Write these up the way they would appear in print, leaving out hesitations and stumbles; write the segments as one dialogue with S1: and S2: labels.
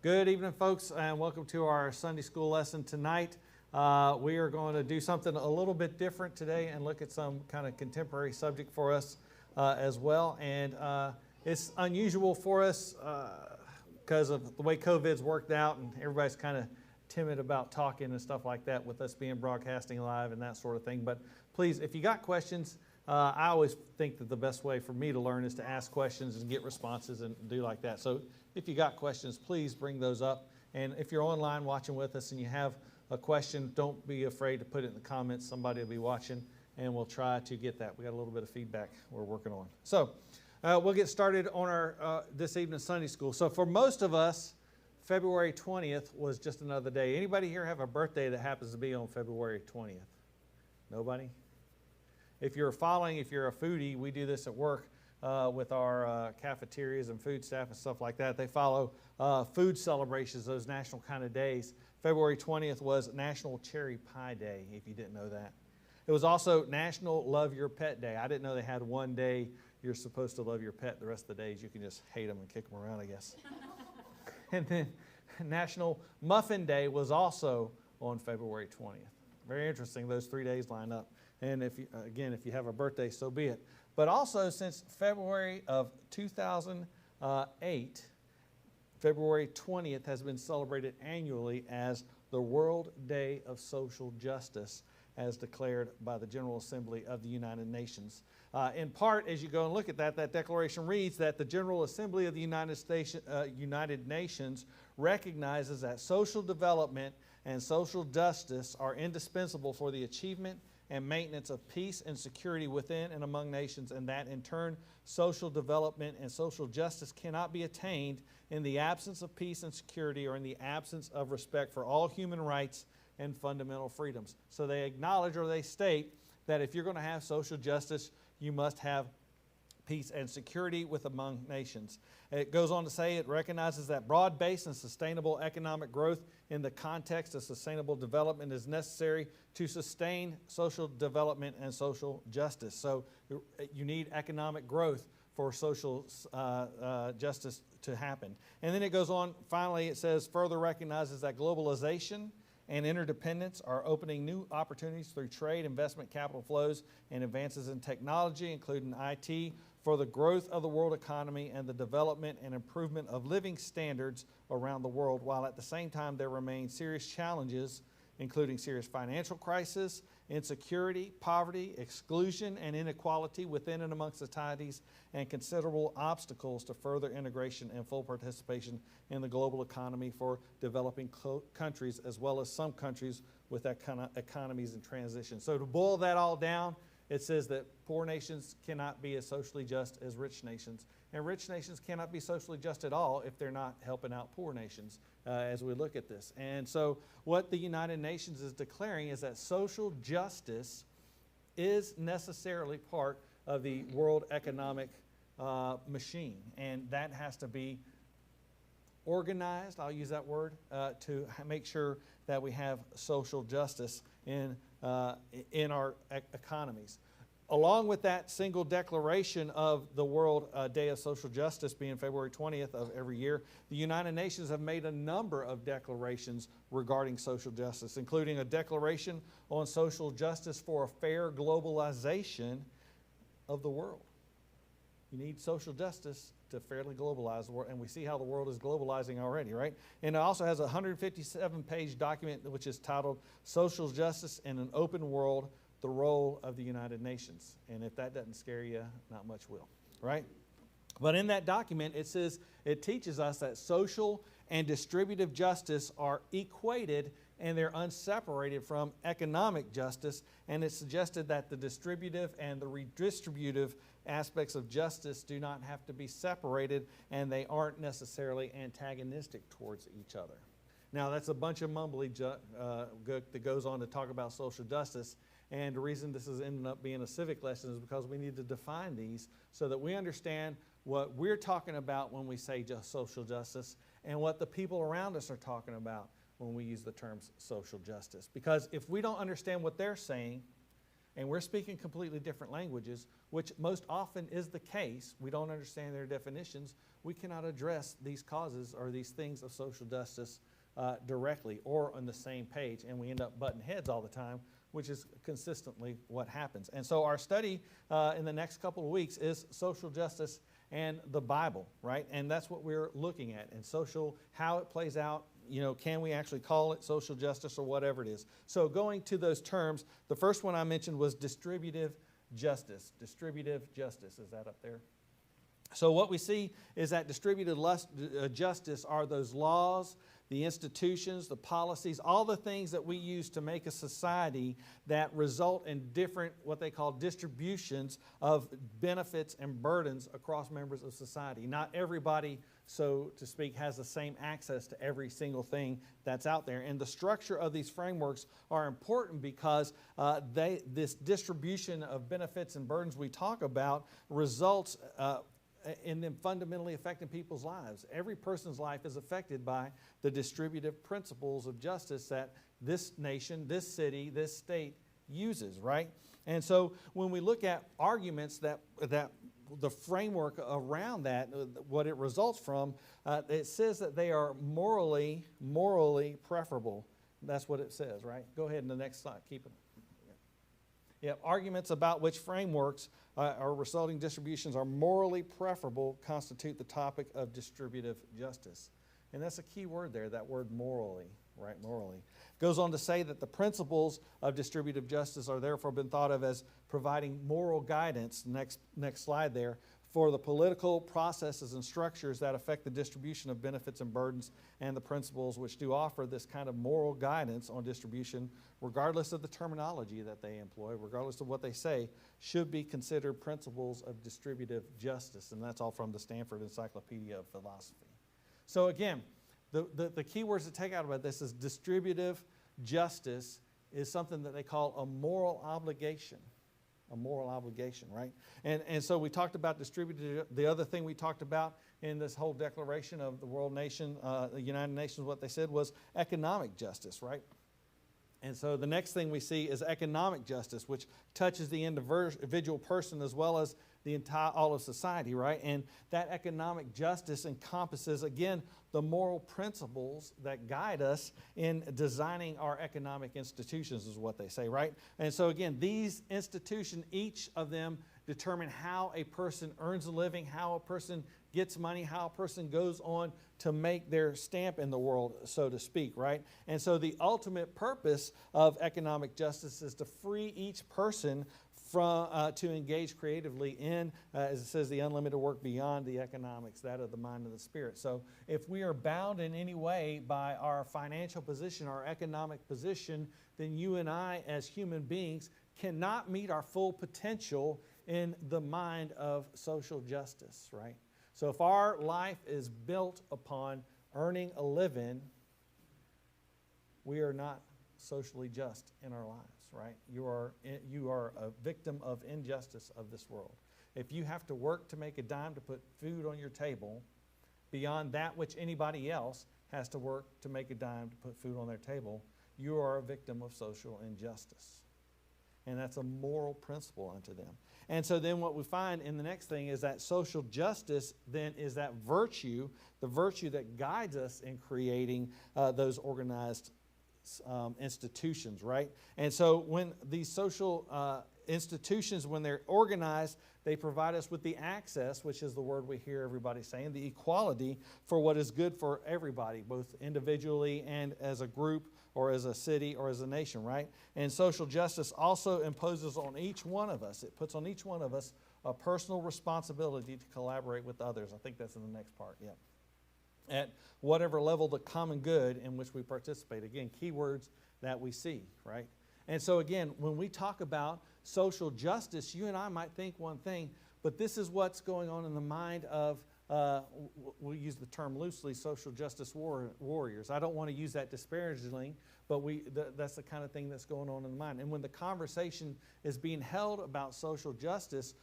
S1: Good evening, folks, and welcome to our Sunday school lesson tonight. We are going to do something a little bit different today and look at some kind of contemporary subject for us as well. And it's unusual for us because of the way COVID's worked out, and everybody's kind of timid about talking and stuff like that with us being broadcasting live and that sort of thing. But please, if you got questions, I always think that the best way for me to learn is to ask questions and get responses and do like that. So if you got questions, please bring those up. And if you're online watching with us and you have a question, don't be afraid to put it in the comments. Somebody will be watching, and we'll try to get that. We got a little bit of feedback we're working on. So we'll get started on our this evening's Sunday school. So for most of us, February 20th was just another day. Anybody here have a birthday that happens to be on February 20th? Nobody? If you're a foodie, we do this at work with our cafeterias and food staff and stuff like that. They follow food celebrations, those national kind of days. February 20th was National Cherry Pie Day, if you didn't know that. It was also National Love Your Pet Day. I didn't know they had one day you're supposed to love your pet. The rest of the days you can just hate them and kick them around, I guess. And then National Muffin Day was also on February 20th. Very interesting, those 3 days line up. And if you have a birthday, so be it. But also, since February of 2008, February 20th has been celebrated annually as the World Day of Social Justice, as declared by the General Assembly of the United Nations. In part, as you go and look at that declaration reads that the General Assembly of the United Nations recognizes that social development and social justice are indispensable for the achievement and maintenance of peace and security within and among nations, and that in turn social development and social justice cannot be attained in the absence of peace and security or in the absence of respect for all human rights and fundamental freedoms. So they acknowledge, or they state, that if you're going to have social justice, you must have peace and security with among nations. It goes on to say it recognizes that broad-based and sustainable economic growth in the context of sustainable development is necessary to sustain social development and social justice. So you need economic growth for social justice to happen. And then it goes on, finally it says, further recognizes that globalization and interdependence are opening new opportunities through trade, investment, capital flows, and advances in technology, including IT, for the growth of the world economy and the development and improvement of living standards around the world, while at the same time there remain serious challenges, including serious financial crisis, insecurity, poverty, exclusion, and inequality within and among societies, and considerable obstacles to further integration and full participation in the global economy for developing countries, as well as some countries with economies in transition. So to boil that all down, it says that poor nations cannot be as socially just as rich nations, and rich nations cannot be socially just at all if they're not helping out poor nations as we look at this. And so what the United Nations is declaring is that social justice is necessarily part of the world economic machine, and that has to be organized, I'll use that word, to make sure that we have social justice in our economies. Along with that single declaration of the World Day of Social Justice being February 20th of every year, the United Nations have made a number of declarations regarding social justice, including a declaration on social justice for a fair globalization of the world. You need social justice to fairly globalize the world, and we see how the world is globalizing already, right? And it also has a 157-page document which is titled Social Justice in an Open World, the Role of the United Nations. And if that doesn't scare you, not much will, right? But in that document, it says, it teaches us that social and distributive justice are equated and they're unseparated from economic justice, and it's suggested that the distributive and the redistributive aspects of justice do not have to be separated, and they aren't necessarily antagonistic towards each other. Now, that's a bunch of mumbly that goes on to talk about social justice, and the reason this is ending up being a civic lesson is because we need to define these so that we understand what we're talking about when we say just social justice and what the people around us are talking about when we use the terms social justice. Because if we don't understand what they're saying, and we're speaking completely different languages, which most often is the case. We don't understand their definitions. We cannot address these causes or these things of social justice directly or on the same page, and we end up butting heads all the time, which is consistently what happens. And so our study in the next couple of weeks is social justice and the Bible, right? And that's what we're looking at, and how it plays out. Can we actually call it social justice or whatever it is? So going to those terms, the first one I mentioned was distributive justice. Distributive justice, is that up there? So what we see is that distributive justice are those laws, the institutions, the policies, all the things that we use to make a society that result in different, what they call distributions of benefits and burdens across members of society. Not everybody, so to speak, has the same access to every single thing that's out there. And the structure of these frameworks are important because this distribution of benefits and burdens we talk about results in them fundamentally affecting people's lives. Every person's life is affected by the distributive principles of justice that this nation, this city, this state uses, right? And so when we look at arguments that the framework around that, what it results from, it says that they are morally preferable. That's what it says, right? Go ahead in the next slide. Keep it. Yeah, arguments about which frameworks or resulting distributions are morally preferable constitute the topic of distributive justice. And that's a key word there, that word morally, right? Morally. Goes on to say that the principles of distributive justice are therefore been thought of as providing moral guidance, next slide there, for the political processes and structures that affect the distribution of benefits and burdens, and the principles which do offer this kind of moral guidance on distribution, regardless of the terminology that they employ, regardless of what they say, should be considered principles of distributive justice. And that's all from the Stanford Encyclopedia of Philosophy. So again, the key words to take out about this is distributive justice is something that they call a moral obligation. A moral obligation, right? And so we talked about distributive. The other thing we talked about in this whole declaration of the world nation, the United Nations, what they said was economic justice, right? And so the next thing we see is economic justice, which touches the individual person as well as all of society, right? And that economic justice encompasses, again, the moral principles that guide us in designing our economic institutions, is what they say, right? And so again, these institutions, each of them determine how a person earns a living, how a person gets money, how a person goes on to make their stamp in the world, so to speak, right? And so the ultimate purpose of economic justice is to free each person to engage creatively in, as it says, the unlimited work beyond the economics, that of the mind and the spirit. So if we are bound in any way by our financial position, our economic position, then you and I as human beings cannot meet our full potential in the mind of social justice, right? So if our life is built upon earning a living, we are not socially just in our lives. Right? You are a victim of injustice of this world. If you have to work to make a dime to put food on your table, beyond that which anybody else has to work to make a dime to put food on their table, you are a victim of social injustice. And that's a moral principle unto them. And so then what we find in the next thing is that social justice then is that virtue, the virtue that guides us in creating those organized institutions, right? And so when these social institutions, when they're organized, they provide us with the access, which is the word we hear everybody saying, the equality for what is good for everybody, both individually and as a group or as a city or as a nation, right? And social justice also imposes on each one of us, it puts on each one of us a personal responsibility to collaborate with others. I think that's in the next part, yeah. At whatever level the common good in which we participate. Again, keywords that we see, right? And so again, when we talk about social justice, you and I might think one thing, but this is what's going on in the mind of, we'll use the term loosely, social justice warriors. I don't want to use that disparagingly, but that's the kind of thing that's going on in the mind. And when the conversation is being held about social justice,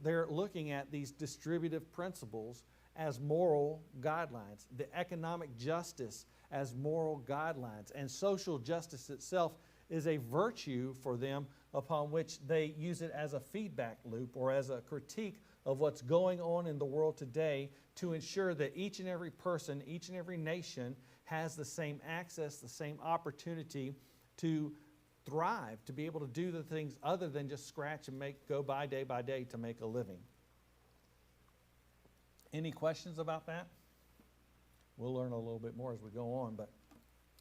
S1: they're looking at these distributive principles as moral guidelines, the economic justice as moral guidelines, and social justice itself is a virtue for them upon which they use it as a feedback loop or as a critique of what's going on in the world today to ensure that each and every person, each and every nation has the same access, the same opportunity to thrive, to be able to do the things other than just scratch and go by day to make a living. Any questions about that? We'll learn a little bit more as we go on.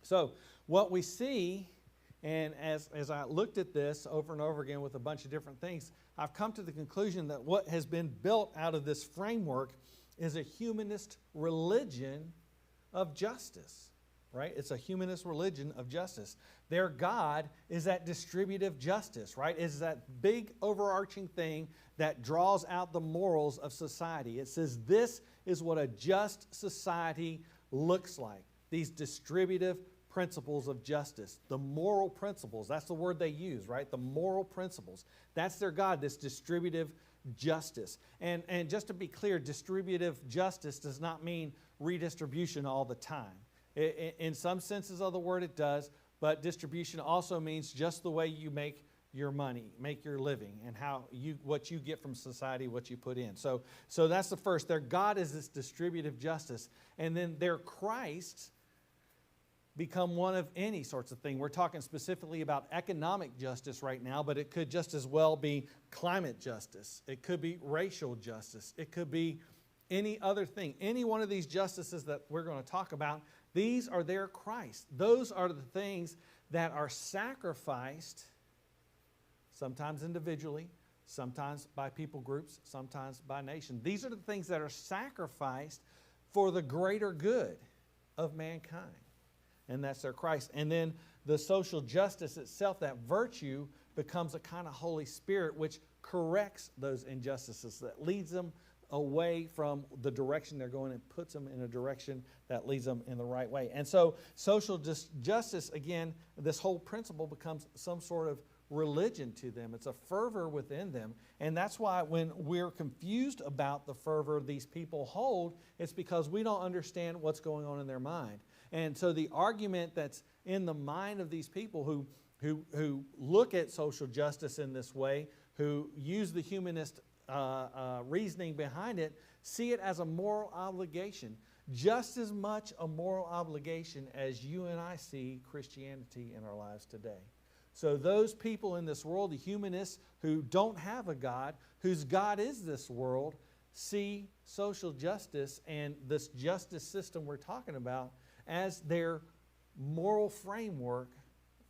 S1: So what we see, and as I looked at this over and over again with a bunch of different things, I've come to the conclusion that what has been built out of this framework is a humanist religion of justice, right? It's a humanist religion of justice. Their God is that distributive justice, right? It's that big overarching thing that draws out the morals of society. It says this is what a just society looks like. These distributive principles of justice, the moral principles, that's the word they use, right? The moral principles. That's their God, this distributive justice. And just to be clear, distributive justice does not mean redistribution all the time. In some senses of the word it does, but distribution also means just the way you make your money, make your living, and what you get from society, what you put in. So that's the first. Their God is this distributive justice. And then their Christ become one of any sorts of thing. We're talking specifically about economic justice right now, but it could just as well be climate justice. It could be racial justice. It could be any other thing. Any one of these justices that we're going to talk about, these are their Christ. Those are the things that are sacrificed, sometimes individually, sometimes by people groups, sometimes by nation. These are the things that are sacrificed for the greater good of mankind. And that's their Christ. And then the social justice itself, that virtue, becomes a kind of Holy Spirit which corrects those injustices, that leads them away from the direction they're going and puts them in a direction that leads them in the right way. And so social justice, again, this whole principle becomes some sort of religion to them. It's a fervor within them. And that's why when we're confused about the fervor these people hold, it's because we don't understand what's going on in their mind. And so the argument that's in the mind of these people who look at social justice in this way, who use the humanist reasoning behind it, see it as a moral obligation, just as much a moral obligation as you and I see Christianity in our lives today. So those people in this world, the humanists who don't have a God, whose God is this world, see social justice and this justice system we're talking about as their moral framework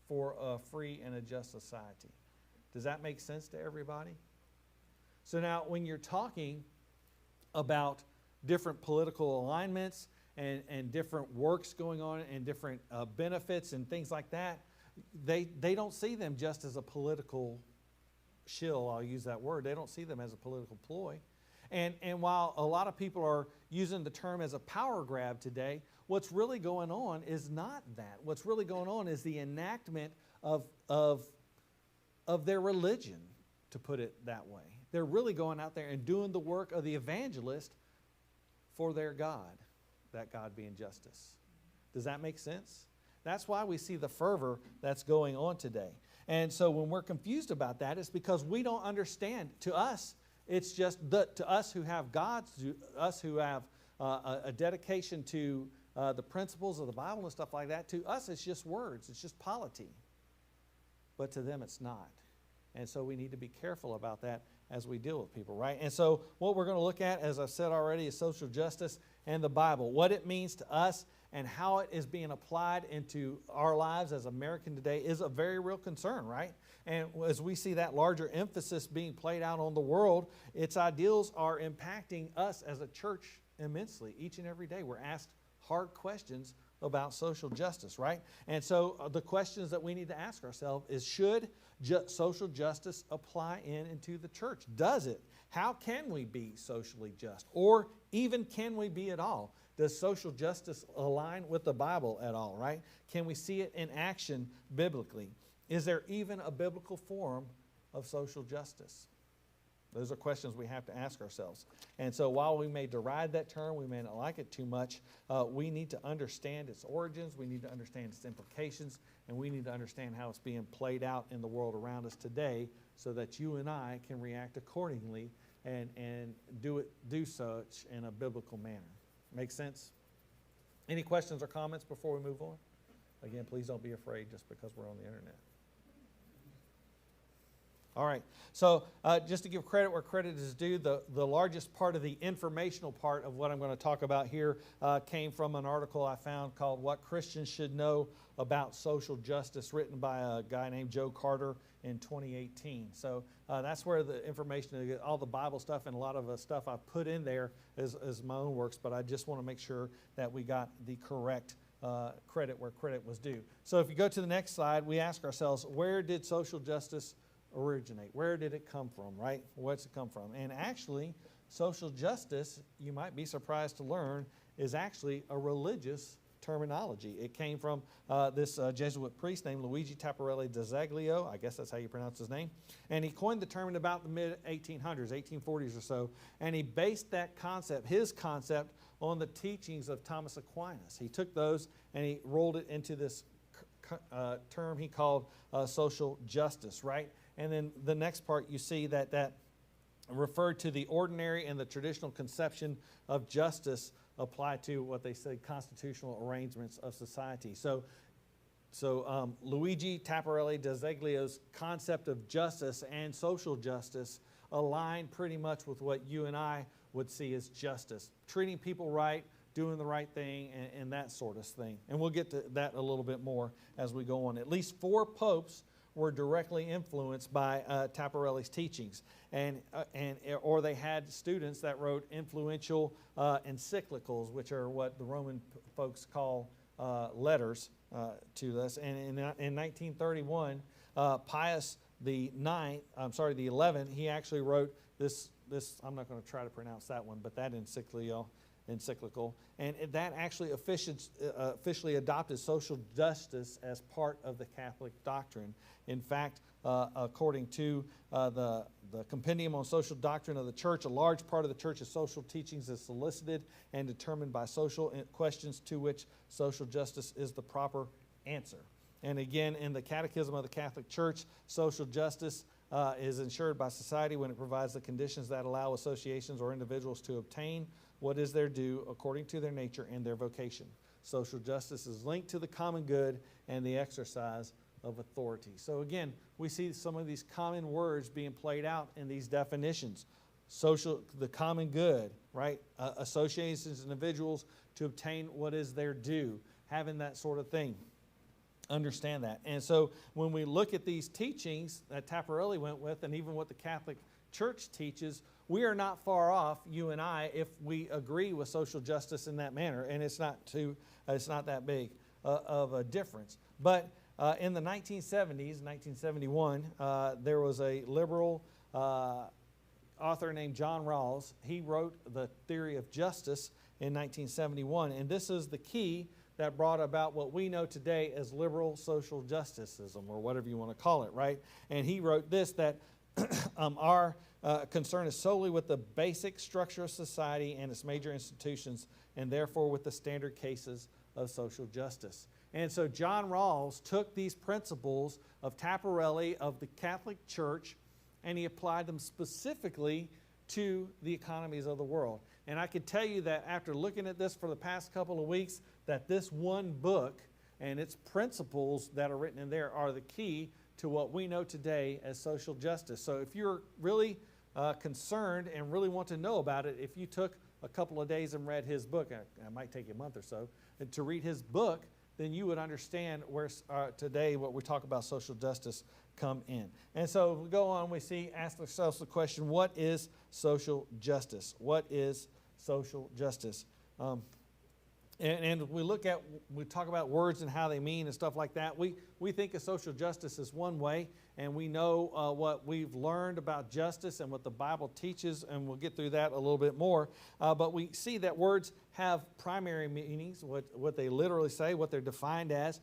S1: for a free and a just society. Does that make sense to everybody? So now when you're talking about different political alignments and different works going on and different benefits and things like that, they don't see them just as a political shill, I'll use that word. They don't see them as a political ploy. And while a lot of people are using the term as a power grab today, what's really going on is not that. What's really going on is the enactment of their religion, to put it that way. They're really going out there and doing the work of the evangelist for their God, that God being justice. Does that make sense? That's why we see the fervor that's going on today. And so when we're confused about that, it's because we don't understand. To us, it's just to us who have God, to us who have a dedication to the principles of the Bible and stuff like that, to us it's just words, it's just polity. But to them it's not. And so we need to be careful about that as we deal with people, right? And so what we're going to look at, as I've said already, is social justice and the Bible. What it means to us and how it is being applied into our lives as American today is a very real concern, right? And as we see that larger emphasis being played out on the world, its ideals are impacting us as a church immensely. Each and every day we're asked hard questions about social justice, right? And so the questions that we need to ask ourselves is, should social justice apply into the church? Does it? How can we be socially just? Or even can we be at all? Does social justice align with the Bible at all, right? Can we see it in action biblically? Is there even a biblical form of social justice? Those are questions we have to ask ourselves. And so while we may deride that term, we may not like it too much, we need to understand its origins, we need to understand its implications, and we need to understand how it's being played out in the world around us today so that you and I can react accordingly and do such in a biblical manner. Make sense? Any questions or comments before we move on? Again, please don't be afraid just because we're on the internet. All right, so just to give credit where credit is due, the largest part of the informational part of what I'm going to talk about here came from an article I found called What Christians Should Know About Social Justice, written by a guy named Joe Carter in 2018. So that's where the information, all the Bible stuff and a lot of the stuff I put in there is my own works, but I just want to make sure that we got the correct credit where credit was due. So if you go to the next slide, we ask ourselves, where did social justice originate? Where did it come from, right? What's it come from? And actually, social justice, you might be surprised to learn, is actually a religious terminology. It came from this Jesuit priest named Luigi Tapparelli da Zaglio, I guess that's how you pronounce his name, and he coined the term in about the mid-1800s, 1840s or so, and he based that concept, his concept, on the teachings of Thomas Aquinas. He took those and he rolled it into this term he called social justice, right? And then the next part, you see that referred to the ordinary and the traditional conception of justice applied to what they say constitutional arrangements of society. So Luigi Tapparelli da Zaglio's concept of justice and social justice align pretty much with what you and I would see as justice. Treating people right, doing the right thing, and that sort of thing. And we'll get to that a little bit more as we go on. At least 4 popes were directly influenced by Tapparelli's teachings, or they had students that wrote influential encyclicals, which are what the Roman folks call letters to us. And in 1931, Pius the 11th, he actually wrote this. I'm not going to try to pronounce that one, but that encyclical, and that actually officially adopted social justice as part of the Catholic doctrine. In fact, according to the Compendium on Social Doctrine of the Church, a large part of the Church's social teachings is solicited and determined by social questions to which social justice is the proper answer. And again, in the Catechism of the Catholic Church, social justice is ensured by society when it provides the conditions that allow associations or individuals to obtain what is their due according to their nature and their vocation. Social justice is linked to the common good and the exercise of authority. So again, we see some of these common words being played out in these definitions. The common good, right? Associations, individuals to obtain what is their due, having that sort of thing. Understand that. And so when we look at these teachings that Tapparelli went with, and even what the Catholic Church teaches, we are not far off, you and I, if we agree with social justice in that manner, and it's not that big of a difference. But in the 1970s, 1971, there was a liberal author named John Rawls. He wrote The Theory of Justice in 1971, and this is the key that brought about what we know today as liberal social justicism, or whatever you want to call it, right? And he wrote this, that our concern is solely with the basic structure of society and its major institutions, and therefore with the standard cases of social justice. And so John Rawls took these principles of Tapparelli, of the Catholic Church, and he applied them specifically to the economies of the world. And I can tell you that after looking at this for the past couple of weeks, that this one book and its principles that are written in there are the key to what we know today as social justice. So if you're really concerned and really want to know about it, if you took a couple of days and read his book, it might take you a month or so, and to read his book, then you would understand where today what we talk about social justice come in. And so we go on, ask ourselves the question, what is social justice? What is social justice? And we talk about words and how they mean and stuff like that. We think of social justice as one way, and we know what we've learned about justice and what the Bible teaches, and we'll get through that a little bit more. But we see that words have primary meanings, what they literally say, what they're defined as,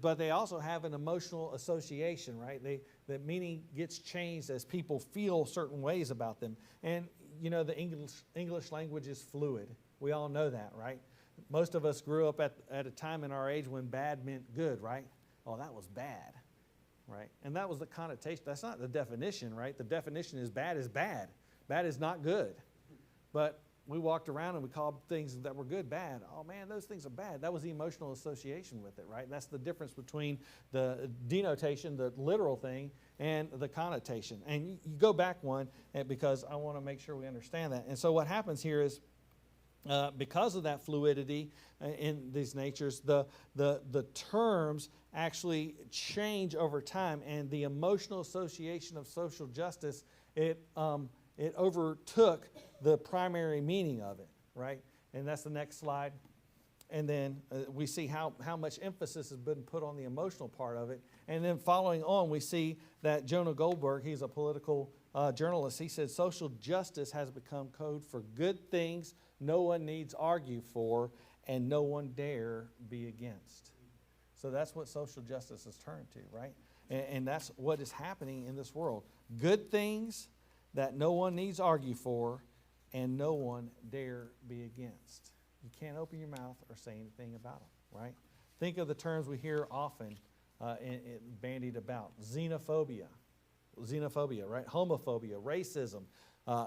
S1: but they also have an emotional association, right? The meaning gets changed as people feel certain ways about them. And, you know, the English language is fluid. We all know that, right? Most of us grew up at a time in our age when bad meant good, right? Oh, that was bad, right? And that was the connotation. That's not the definition, right? The definition is bad is bad. Bad is not good. But we walked around and we called things that were good bad. Oh, man, those things are bad. That was the emotional association with it, right? That's the difference between the denotation, the literal thing, and the connotation. And you go back one because I want to make sure we understand that. And so what happens here is, because of that fluidity in these natures, the terms actually change over time, and the emotional association of social justice, it overtook the primary meaning of it, right? And that's the next slide. And then we see how much emphasis has been put on the emotional part of it. And then following on, we see that Jonah Goldberg, he's a political journalist, he said social justice has become code for good things no one needs argue for and no one dare be against. So that's what social justice has turned to, right? And that's what is happening in this world. Good things that no one needs argue for and no one dare be against. You can't open your mouth or say anything about them, right? Think of the terms we hear often bandied about. Xenophobia, right? Homophobia, racism,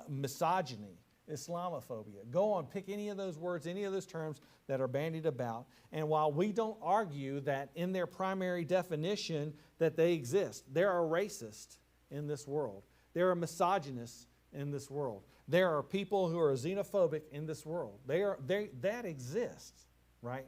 S1: misogyny, Islamophobia. Go on, pick any of those words, any of those terms that are bandied about. And while we don't argue that in their primary definition that they exist, there are racists in this world. There are misogynists in this world. There are people who are xenophobic in this world. That exists, right?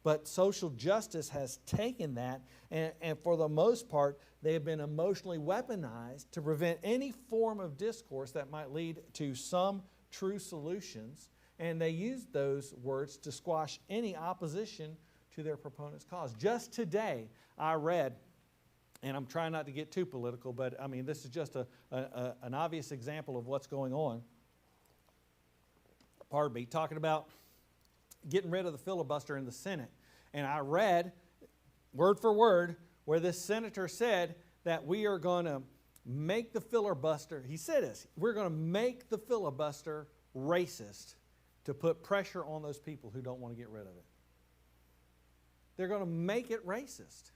S1: But social justice has taken that, and for the most part, they have been emotionally weaponized to prevent any form of discourse that might lead to some true solutions, and they use those words to squash any opposition to their proponent's cause. Just today, I read, and I'm trying not to get too political, but I mean, this is just an obvious example of what's going on. Pardon me, talking about getting rid of the filibuster in the Senate. And I read, word for word, where this senator said that we are going to make the filibuster, he said this, we're going to make the filibuster racist to put pressure on those people who don't want to get rid of it. They're going to make it racist.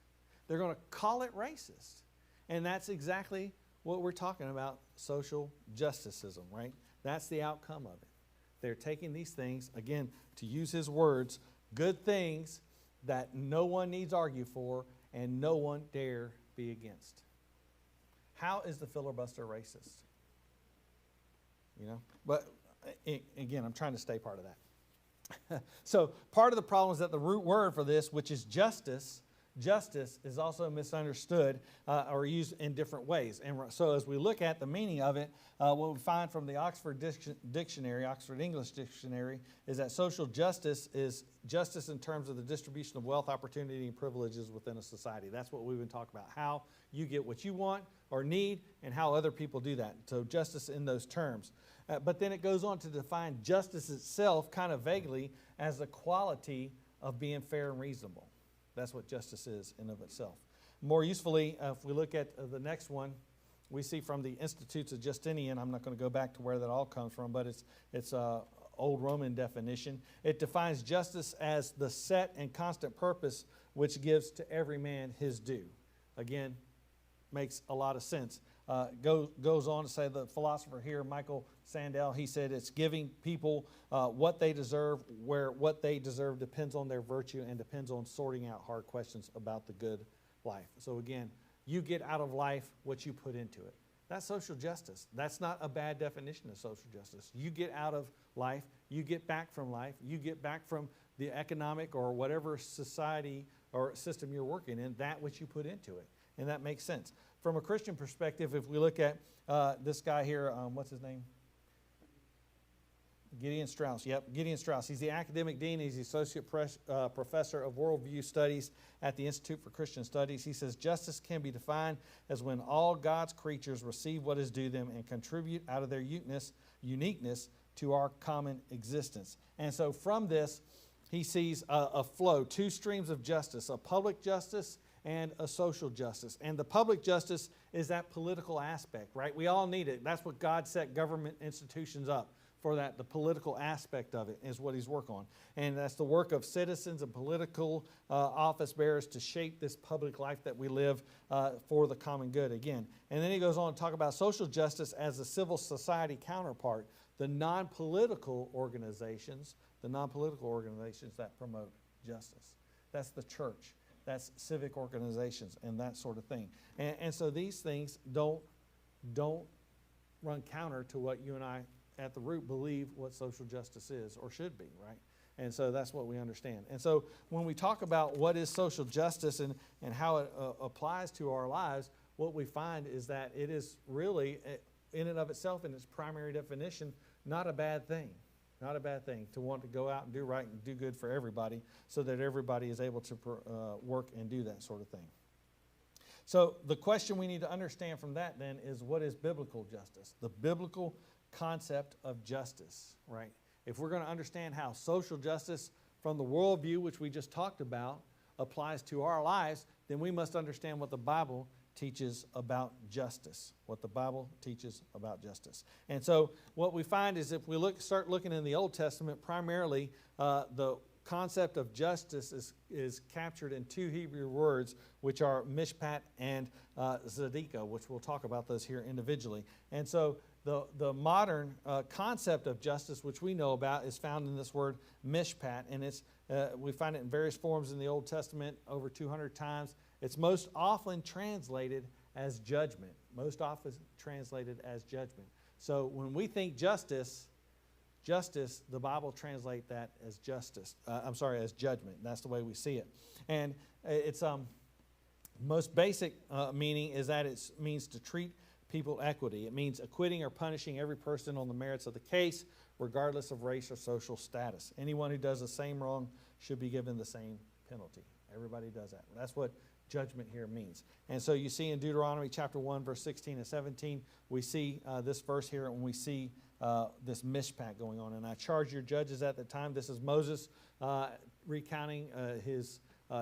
S1: They're going to call it racist. And that's exactly what we're talking about, social justicism, right? That's the outcome of it. They're taking these things, again, to use his words, good things that no one needs argue for and no one dare be against. How is the filibuster racist? You know, but again, I'm trying to stay part of that. So part of the problem is that the root word for this, which is justice is also misunderstood or used in different ways. And so as we look at the meaning of it, what we find from the Oxford Dictionary, Oxford English Dictionary, is that social justice is justice in terms of the distribution of wealth, opportunity, and privileges within a society. That's what we've been talking about, how you get what you want or need and how other people do that. So justice in those terms. But then it goes on to define justice itself kind of vaguely as the quality of being fair and reasonable. That's what justice is in of itself. More usefully, if we look at the next one, we see from the Institutes of Justinian, I'm not going to go back to where that all comes from, but it's old Roman definition. It defines justice as the set and constant purpose which gives to every man his due. Again, makes a lot of sense. Goes on to say, the philosopher here, Michael Sandel, he said it's giving people what they deserve, where what they deserve depends on their virtue and depends on sorting out hard questions about the good life. So again, you get out of life what you put into it. That's social justice. That's not a bad definition of social justice. You get out of life, you get back from life, you get back from the economic or whatever society or system you're working in, that which you put into it. And that makes sense. From a Christian perspective, if we look at this guy here, what's his name? Gideon Strauss, yep, Gideon Strauss. He's the academic dean. He's the associate professor of worldview studies at the Institute for Christian Studies. He says, justice can be defined as when all God's creatures receive what is due them and contribute out of their uniqueness to our common existence. And so from this, he sees a flow, two streams of justice, a public justice and a social justice. And the public justice is that political aspect, right? We all need it. That's what God set government institutions up for, that the political aspect of it is what he's working on. And that's the work of citizens and political office bearers to shape this public life that we live for the common good again. And then he goes on to talk about social justice as a civil society counterpart, the non-political organizations that promote justice. That's the church. That's civic organizations and that sort of thing. And so these things don't run counter to what you and I at the root believe what social justice is or should be, right? And so that's what we understand. And so when we talk about what is social justice and how it applies to our lives, what we find is that it is really, in and of itself, in its primary definition, not a bad thing. Not a bad thing to want to go out and do right and do good for everybody so that everybody is able to work and do that sort of thing. So the question we need to understand from that then is, what is biblical justice? The biblical concept of justice, right? If we're going to understand how social justice from the worldview, which we just talked about, applies to our lives, then we must understand what the Bible teaches about justice, what the Bible teaches about justice. And so what we find is, if we start looking in the Old Testament, primarily the concept of justice is captured in two Hebrew words, which are mishpat and tzedakah, which we'll talk about those here individually. And so the modern concept of justice, which we know about, is found in this word mishpat, and we find it in various forms in the Old Testament, over 200 times. It's most often translated as judgment. Most often translated as judgment. So when we think justice, the Bible translates that as as judgment. That's the way we see it. And its most basic meaning is that it means to treat people equity. It means acquitting or punishing every person on the merits of the case, regardless of race or social status. Anyone who does the same wrong should be given the same penalty. Everybody does that. That's what judgment here means. And so you see in Deuteronomy chapter 1, verse 16 and 17, we see this verse here, and we see this mishpat going on. And I charge your judges at the time. This is Moses recounting his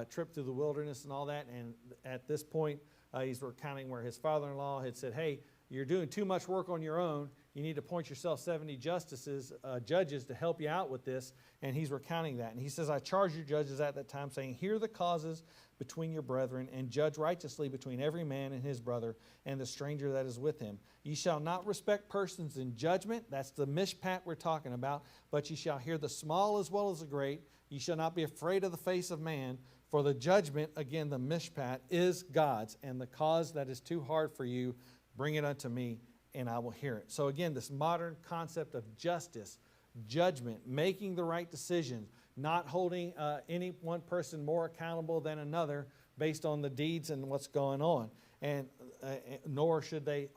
S1: trip through the wilderness and all that. And at this point, he's recounting where his father-in-law had said, hey, you're doing too much work on your own. You need to appoint yourself 70 judges to help you out with this. And he's recounting that. And he says, I charge your judges at that time, saying, hear the causes between your brethren, and judge righteously between every man and his brother and the stranger that is with him. Ye shall not respect persons in judgment. That's the mishpat we're talking about. But ye shall hear the small as well as the great. Ye shall not be afraid of the face of man. For the judgment, again, the mishpat, is God's. And the cause that is too hard for you, bring it unto me, and I will hear it. So again, this modern concept of justice, judgment, making the right decision, not holding any one person more accountable than another based on the deeds and what's going on. And nor should they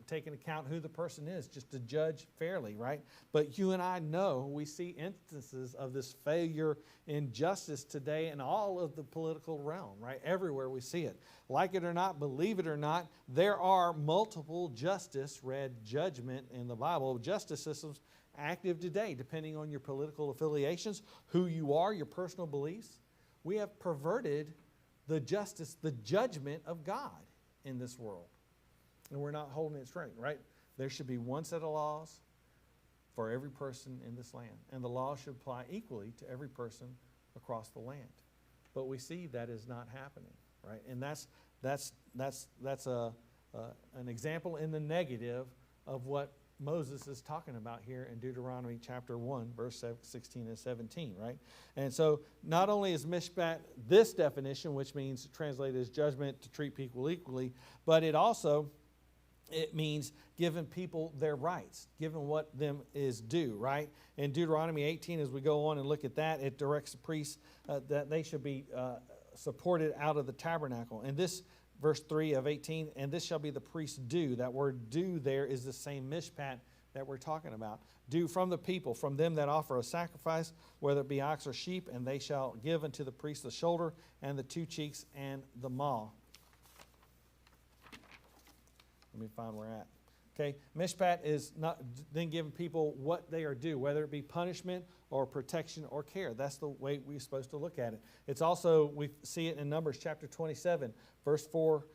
S1: take into account who the person is, just to judge fairly, right? But you and I know we see instances of this failure in justice today in all of the political realm, right? Everywhere we see it. Like it or not, believe it or not, there are multiple judgment in the Bible, justice systems active today, depending on your political affiliations, who you are, your personal beliefs. We have perverted the judgment of God in this world. And we're not holding it straight, right? There should be one set of laws for every person in this land. And the law should apply equally to every person across the land. But we see that is not happening, right? And that's an example in the negative of what Moses is talking about here in Deuteronomy chapter 1, verse 16 and 17, right? And so not only is mishpat this definition, which means translated as judgment, to treat people equally, but it means giving people their rights, giving what them is due, right? In Deuteronomy 18, as we go on and look at that, it directs the priests that they should be supported out of the tabernacle. And this, verse 3 of 18, and this shall be the priest's due. That word due there is the same mishpat that we're talking about. Due from the people, from them that offer a sacrifice, whether it be ox or sheep, and they shall give unto the priest the shoulder and the two cheeks and the maw. Let me find where we're at. Okay, mishpat is not then giving people what they are due, whether it be punishment or protection or care. That's the way we're supposed to look at it. It's also, we see it in Numbers chapter 27, verse 4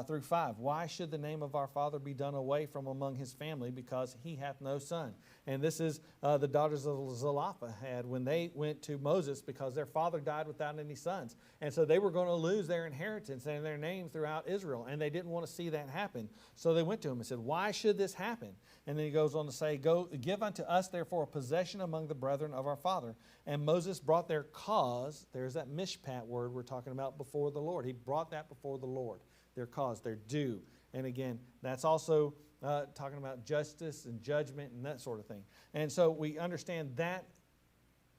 S1: through 5. Why should the name of our father be done away from among his family, because he hath no son? And this is the daughters of Zelophehad when they went to Moses, because their father died without any sons. And so they were going to lose their inheritance and their name throughout Israel, and they didn't want to see that happen. So they went to him and said, why should this happen? And then he goes on to say, go give unto us therefore a possession among the brethren of our father. And Moses brought their cause, there's that mishpat word we're talking about, before the Lord. He brought that before the Lord. Their cause, their due. And again, that's also talking about justice and judgment and that sort of thing. And so we understand that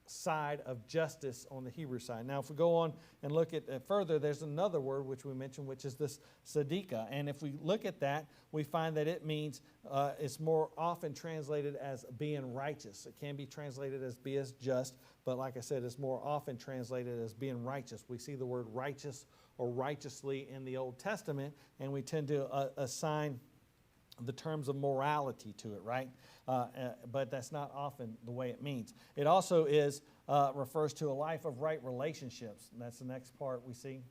S1: side of justice on the Hebrew side. Now, if we go on and look at further, there's another word which we mentioned, which is this tzedakah. And if we look at that, we find that it means, it's more often translated as being righteous. It can be translated as be as just, but like I said, it's more often translated as being righteous. We see the word righteous or righteously in the Old Testament, and we tend to assign the terms of morality to it, right? But that's not often the way it means. It also refers to a life of right relationships. And that's the next part we see,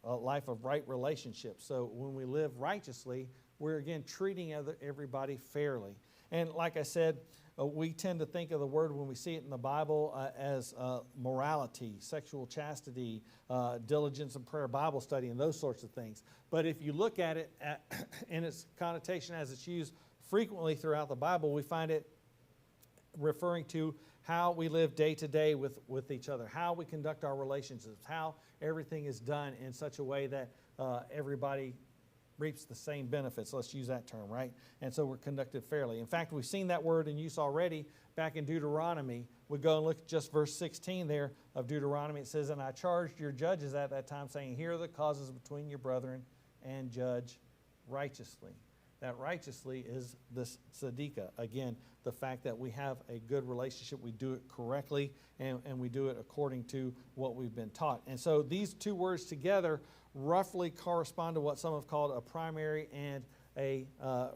S1: a life of right relationships. So when we live righteously, we're again treating everybody fairly. And like I said, we tend to think of the word when we see it in the Bible as morality, sexual chastity, diligence in prayer, Bible study, and those sorts of things. But if you look at it in its connotation as it's used frequently throughout the Bible, we find it referring to how we live day to day with each other, how we conduct our relationships, how everything is done in such a way that everybody reaps the same benefits. Let's use that term, right? And so we're conducted fairly. In fact, we've seen that word in use already back in Deuteronomy. We go and look at just verse 16 there of Deuteronomy. It says, and I charged your judges at that time, saying, here are the causes between your brethren, and judge righteously. That righteously is this tzedakah. Again, the fact that we have a good relationship, we do it correctly, and we do it according to what we've been taught. And so these two words together roughly correspond to what some have called a primary and a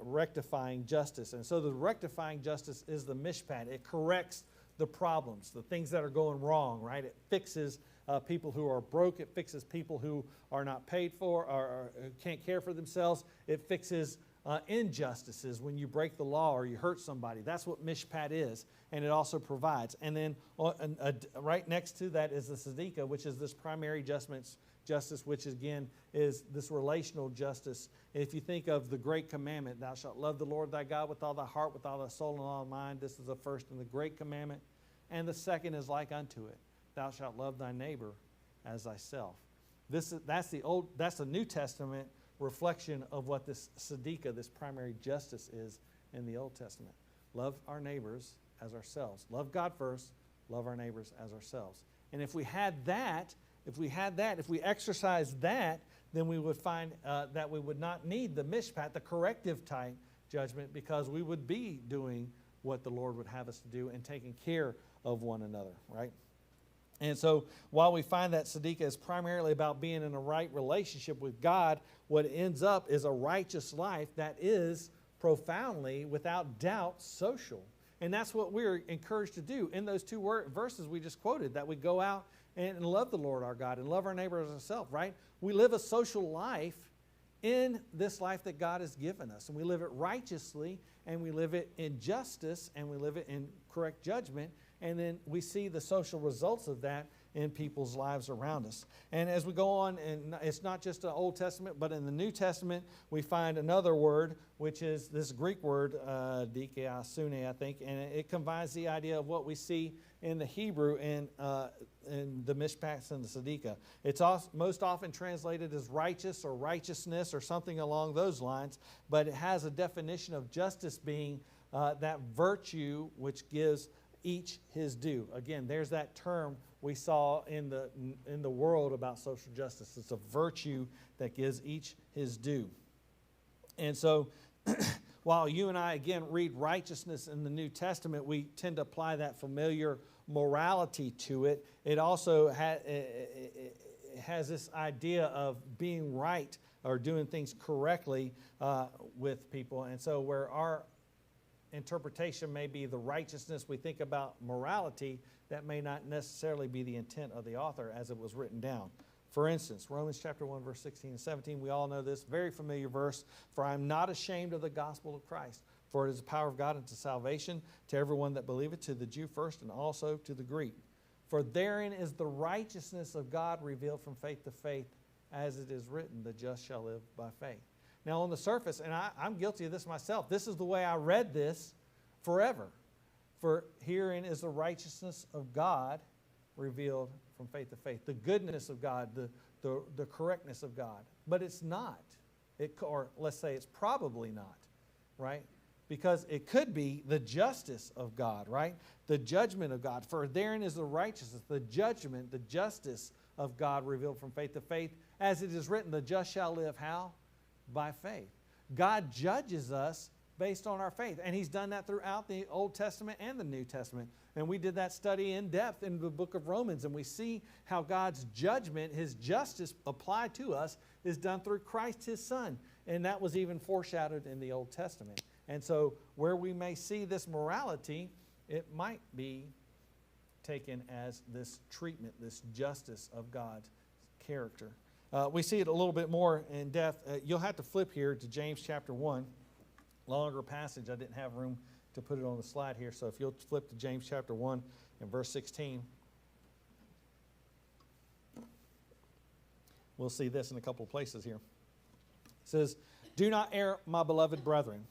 S1: rectifying justice. And so the rectifying justice is the mishpat. It corrects the problems, the things that are going wrong, right? It fixes people who are broke. It fixes people who are not paid for or can't care for themselves. It fixes injustices when you break the law or you hurt somebody. That's what mishpat is, and it also provides. And then right next to that is the tzedakah, which is this primary justice, which again is this relational justice. If you think of the great commandment, thou shalt love the Lord thy God with all thy heart, with all thy soul, and all thy mind. This is the first and the great commandment. And the second is like unto it. Thou shalt love thy neighbor as thyself. That's the New Testament reflection of what this tzedakah, this primary justice, is in the Old Testament. Love our neighbors as ourselves. Love God first, love our neighbors as ourselves. And if we had that, if we exercised that, then we would find that we would not need the mishpat, the corrective type judgment, because we would be doing what the Lord would have us to do and taking care of one another, right? And so while we find that tzedakah is primarily about being in a right relationship with God, what ends up is a righteous life that is profoundly, without doubt, social. And that's what we're encouraged to do in those two verses we just quoted, that we go out and love the Lord our God and love our neighbor as ourselves, right? We live a social life in this life that God has given us. And we live it righteously, and we live it in justice, and we live it in correct judgment. And then we see the social results of that in people's lives around us. And as we go on, and it's not just the Old Testament, but in the New Testament, we find another word, which is this Greek word, dikaiosune, I think, and it combines the idea of what we see in the Hebrew in the mishpat and the tzedakah. It's most often translated as righteous or righteousness or something along those lines, but it has a definition of justice being that virtue which gives each his due. Again, there's that term we saw in the world about social justice. It's a virtue that gives each his due. And so while you and I, again, read righteousness in the New Testament, we tend to apply that familiar morality to it. It also has this idea of being right or doing things correctly with people. And so where our interpretation may be the righteousness we think about morality, that may not necessarily be the intent of the author as it was written down. For instance, Romans chapter 1, verse 16 and 17, we all know this, very familiar verse. For I am not ashamed of the gospel of Christ, for it is the power of God unto salvation to everyone that believeth, to the Jew first and also to the Greek. For therein is the righteousness of God revealed from faith to faith, as it is written, the just shall live by faith. Now on the surface, and I'm guilty of this myself, this is the way I read this forever. For herein is the righteousness of God revealed from faith to faith. The goodness of God, the correctness of God. But it's not. Or let's say it's probably not, right? Because it could be the justice of God, right? The judgment of God. For therein is the righteousness, the judgment, the justice of God revealed from faith to faith. As it is written, the just shall live how? By faith. God judges us based on our faith. And He's done that throughout the Old Testament and the New Testament. And we did that study in depth in the book of Romans. And we see how God's judgment, His justice applied to us, is done through Christ His Son. And that was even foreshadowed in the Old Testament. And so where we may see this morality, it might be taken as this treatment, this justice of God's character. We see it a little bit more in depth. You'll have to flip here to James chapter 1. Longer passage. I didn't have room to put it on the slide here. So if you'll flip to James chapter 1 and verse 16. We'll see this in a couple of places here. It says, do not err, my beloved brethren.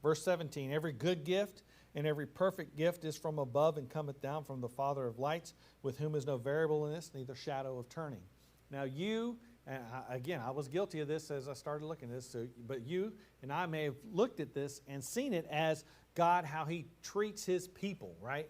S1: Verse 17, every good gift and every perfect gift is from above and cometh down from the Father of lights, with whom is no variableness, neither shadow of turning. Now you, and again, I was guilty of this as I started looking at this, but you and I may have looked at this and seen it as God, how He treats His people, right?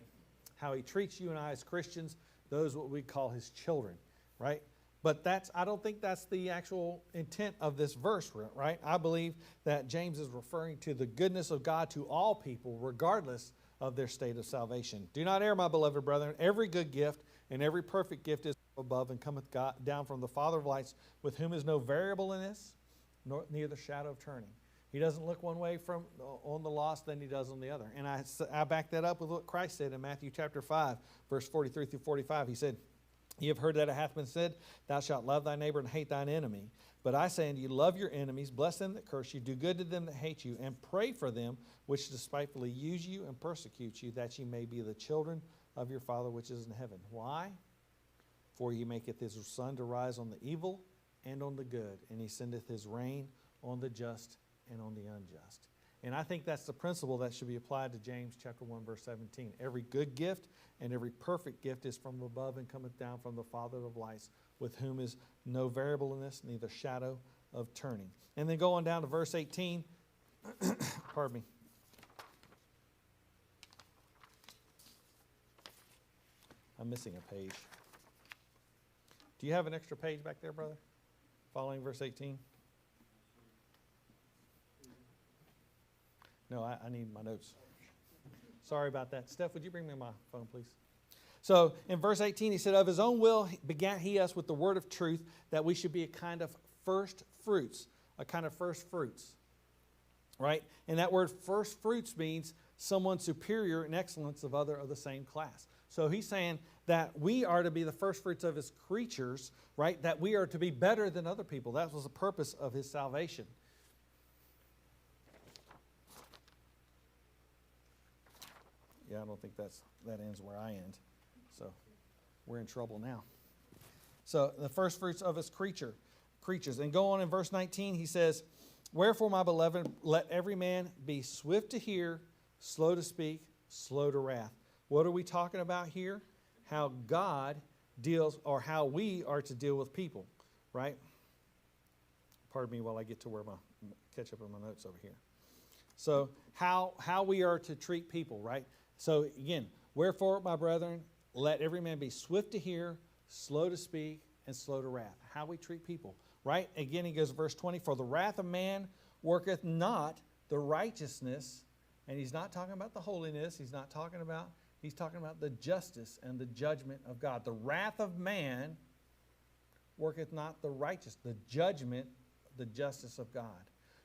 S1: How He treats you and I as Christians, those what we call His children, right? But I don't think that's the actual intent of this verse, right? I believe that James is referring to the goodness of God to all people, regardless of their state of salvation. Do not err, my beloved brethren. Every good gift and every perfect gift is above and cometh down from the Father of lights, with whom is no variableness, nor neither shadow of turning. He doesn't look one way on the lost than He does on the other. And I back that up with what Christ said in Matthew chapter 5, verse 43 through 45. He said, ye have heard that it hath been said, thou shalt love thy neighbor and hate thine enemy. But I say unto you, love your enemies, bless them that curse you, do good to them that hate you, and pray for them which despitefully use you and persecute you, that ye may be the children of your Father which is in heaven. Why? For He maketh His sun to rise on the evil and on the good, and He sendeth His rain on the just and on the unjust. And I think that's the principle that should be applied to James chapter 1, verse 17. Every good gift and every perfect gift is from above and cometh down from the Father of lights, with whom is no variableness, neither shadow of turning. And then go on down to verse 18. Pardon me. I'm missing a page. Do you have an extra page back there, brother? Following verse 18? No, I need my notes. Sorry about that. Steph, would you bring me my phone, please? So in verse 18, he said, of His own will begat He us with the word of truth, that we should be a kind of first fruits. A kind of first fruits. Right? And that word first fruits means someone superior in excellence of other of the same class. So he's saying that we are to be the first fruits of His creatures, right? That we are to be better than other people. That was the purpose of His salvation. Yeah, I don't think that ends where I end. So we're in trouble now. So the first fruits of His creatures. And go on in verse 19, he says, wherefore, my beloved, let every man be swift to hear, slow to speak, slow to wrath. What are we talking about here? How God deals, or how we are to deal with people, right? Pardon me while I get to where catch up on my notes over here. So how we are to treat people, right? So again, wherefore, my brethren, let every man be swift to hear, slow to speak, and slow to wrath. How we treat people, right? Again, he goes to verse 20, for the wrath of man worketh not the righteousness, and he's not talking about the holiness, he's talking about the justice and the judgment of God. The wrath of man worketh not the righteous, the judgment, the justice of God.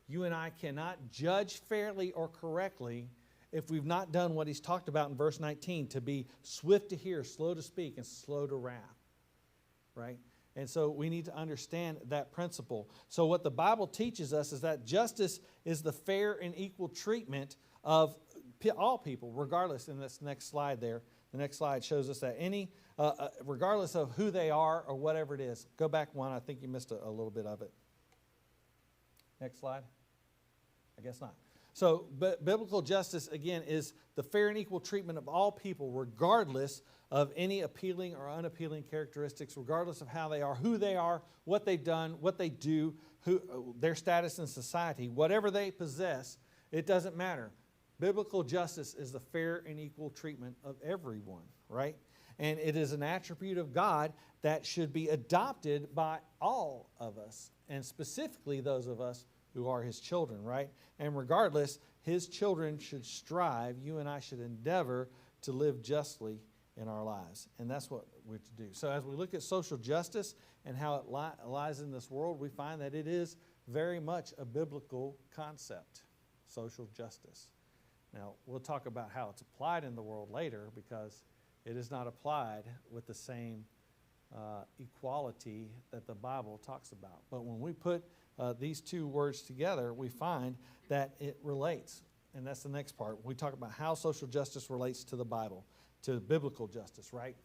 S1: You and I cannot judge fairly or correctly if we've not done what he's talked about in verse 19, to be swift to hear, slow to speak, and slow to wrath. Right? And so we need to understand that principle. So what the Bible teaches us is that justice is the fair and equal treatment of all people, regardless. In this next slide there, the next slide shows us that regardless of who they are or whatever it is. Go back one. I think you missed a little bit of it. Next slide. I guess not. So biblical justice, again, is the fair and equal treatment of all people, regardless of any appealing or unappealing characteristics, regardless of how they are, who they are, what they've done, what they do, their status in society. Whatever they possess, it doesn't matter. Biblical justice is the fair and equal treatment of everyone, right? And it is an attribute of God that should be adopted by all of us, and specifically those of us who are his children, right? And regardless, his children should strive, you and I should endeavor to live justly in our lives. And that's what we're to do. So as we look at social justice and how it lies in this world, we find that it is very much a biblical concept, social justice. Now, we'll talk about how it's applied in the world later, because it is not applied with the same equality that the Bible talks about. But when we put these two words together, we find that it relates. And that's the next part. We talk about how social justice relates to the Bible, to biblical justice, right?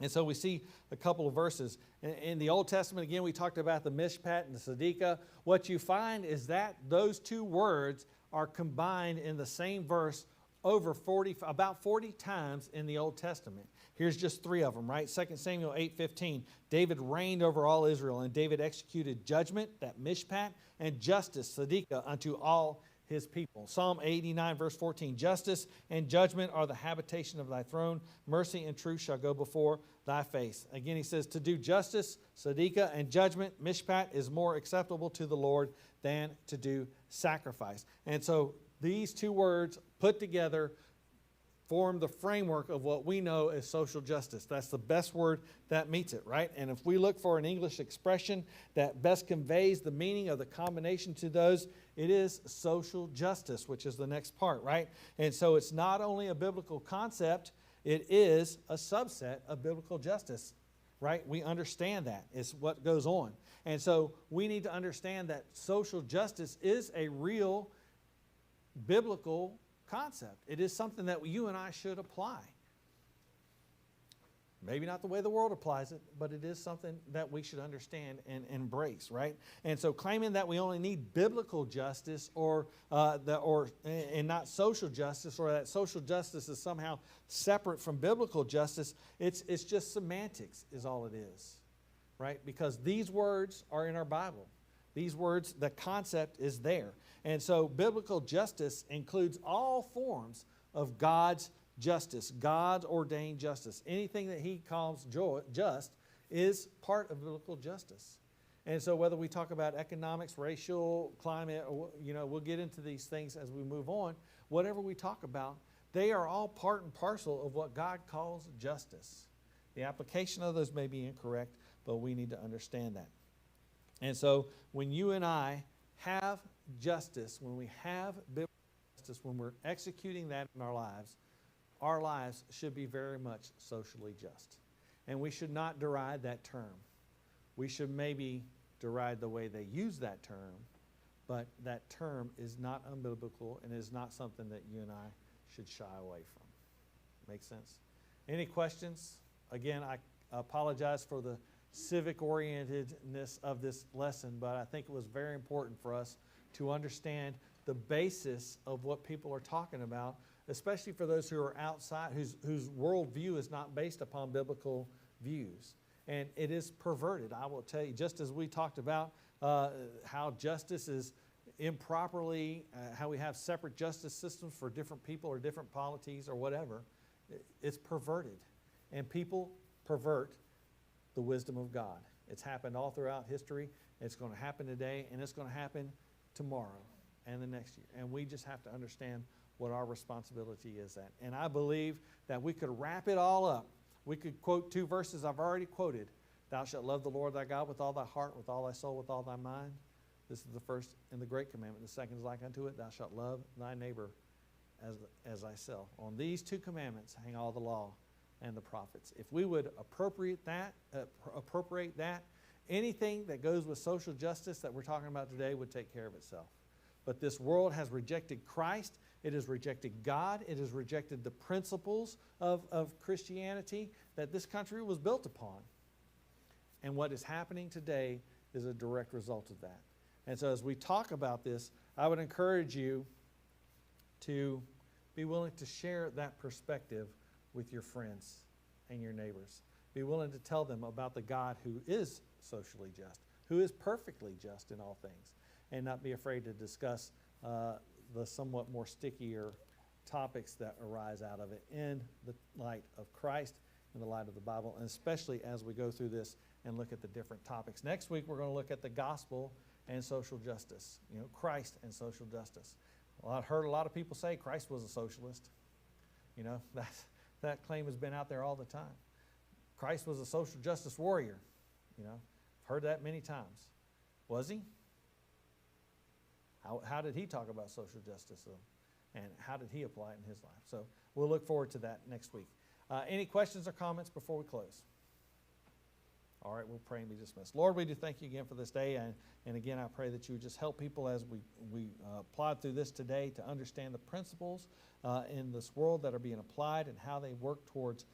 S1: And so we see a couple of verses. In the Old Testament, again, we talked about the mishpat and the tzedakah. What you find is that those two words are combined in the same verse about 40 times in the Old Testament. Here's just three of them, right? 2 Samuel 8:15. David reigned over all Israel, and David executed judgment, that mishpat, and justice, tzedakah, unto all his people. Psalm 89, verse 14. Justice and judgment are the habitation of thy throne. Mercy and truth shall go before thy face. Again, he says, to do justice, tzedakah, and judgment, mishpat, is more acceptable to the Lord than to do sacrifice. And so these two words put together form the framework of what we know as social justice. That's the best word that meets it, right? And if we look for an English expression that best conveys the meaning of the combination to those, it is social justice, which is the next part, right? And so it's not only a biblical concept, it is a subset of biblical justice, right? We understand that. It's what goes on. And so we need to understand that social justice is a real biblical concept. It is something that you and I should apply. Maybe not the way the world applies it, but it is something that we should understand and embrace, right? And so claiming that we only need biblical justice and not social justice, or that social justice is somehow separate from biblical justice, it's just semantics is all it is, right? Because these words are in our Bible. These words, the concept is there. And so biblical justice includes all forms of God's justice, God's ordained justice. Anything that he calls just is part of biblical justice. And so whether we talk about economics, racial, climate, or, we'll get into these things as we move on. Whatever we talk about, they are all part and parcel of what God calls justice. The application of those may be incorrect, but we need to understand that. And so when you and I have justice, when we have biblical justice, when we're executing that in our lives should be very much socially just. And we should not deride that term. We should maybe deride the way they use that term, but that term is not unbiblical and is not something that you and I should shy away from. Make sense? Any questions? Again, I apologize for the civic orientedness of this lesson, but I think it was very important for us to understand the basis of what people are talking about, especially for those who are outside, whose worldview is not based upon biblical views. And it is perverted. I will tell you, just as we talked about how justice is improperly, how we have separate justice systems for different people or different polities or whatever, it's perverted. And people pervert the wisdom of God. It's happened all throughout history. It's going to happen today, and it's going to happen tomorrow. and the next year. And we just have to understand what our responsibility is at. And I believe that we could wrap it all up. We could quote 2 verses I've already quoted. Thou shalt love the Lord thy God with all thy heart, with all thy soul, with all thy mind. This is the first and the great commandment. The second is like unto it. Thou shalt love thy neighbor as thyself. On these 2 commandments hang all the law and the prophets. If we would appropriate that, anything that goes with social justice that we're talking about today would take care of itself. But this world has rejected Christ. It has rejected God. It has rejected the principles of Christianity that this country was built upon. And what is happening today is a direct result of that. And so as we talk about this, I would encourage you to be willing to share that perspective with your friends and your neighbors. Be willing to tell them about the God who is socially just, who is perfectly just in all things, and not be afraid to discuss the somewhat more stickier topics that arise out of it in the light of Christ, in the light of the Bible, and especially as we go through this and look at the different topics. Next week, we're going to look at the gospel and social justice, Christ and social justice. Well, I've heard a lot of people say Christ was a socialist. That claim has been out there all the time. Christ was a social justice warrior. I've heard that many times. Was he? How did he talk about social justice, and how did he apply it in his life? So we'll look forward to that next week. Any questions or comments before we close? All right, we'll pray and be dismissed. Lord, we do thank you again for this day, and again, I pray that you would just help people as we plod through this today to understand the principles in this world that are being applied and how they work towards